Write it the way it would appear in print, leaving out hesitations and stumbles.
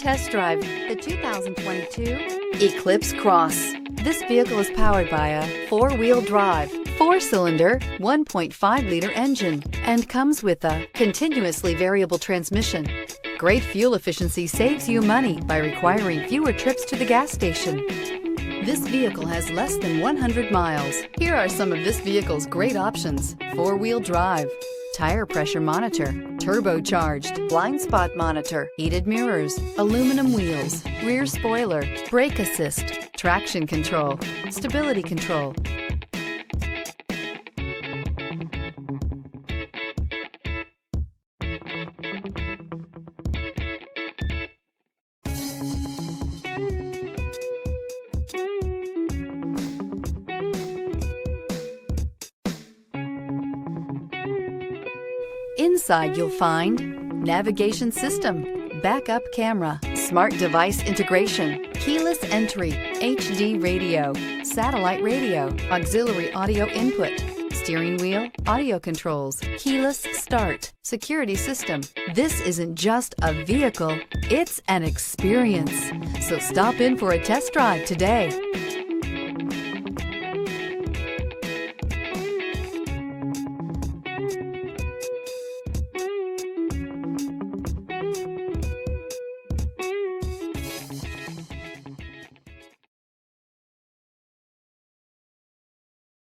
test drive the 2022 Eclipse Cross. This vehicle is powered by a four-wheel drive, four-cylinder, 1.5-liter engine, and comes with a continuously variable transmission. Great fuel efficiency saves you money by requiring fewer trips to the gas station. This vehicle has less than 100 miles. Here are some of this vehicle's great options: four-wheel drive, tire pressure monitor, turbocharged, blind spot monitor, heated mirrors, aluminum wheels, rear spoiler, brake assist, traction control, stability control. Inside you'll find navigation system, backup camera, smart device integration, keyless entry, HD radio, satellite radio, auxiliary audio input, steering wheel audio controls, keyless start, security system. This isn't just a vehicle, it's an experience. So stop in for a test drive today.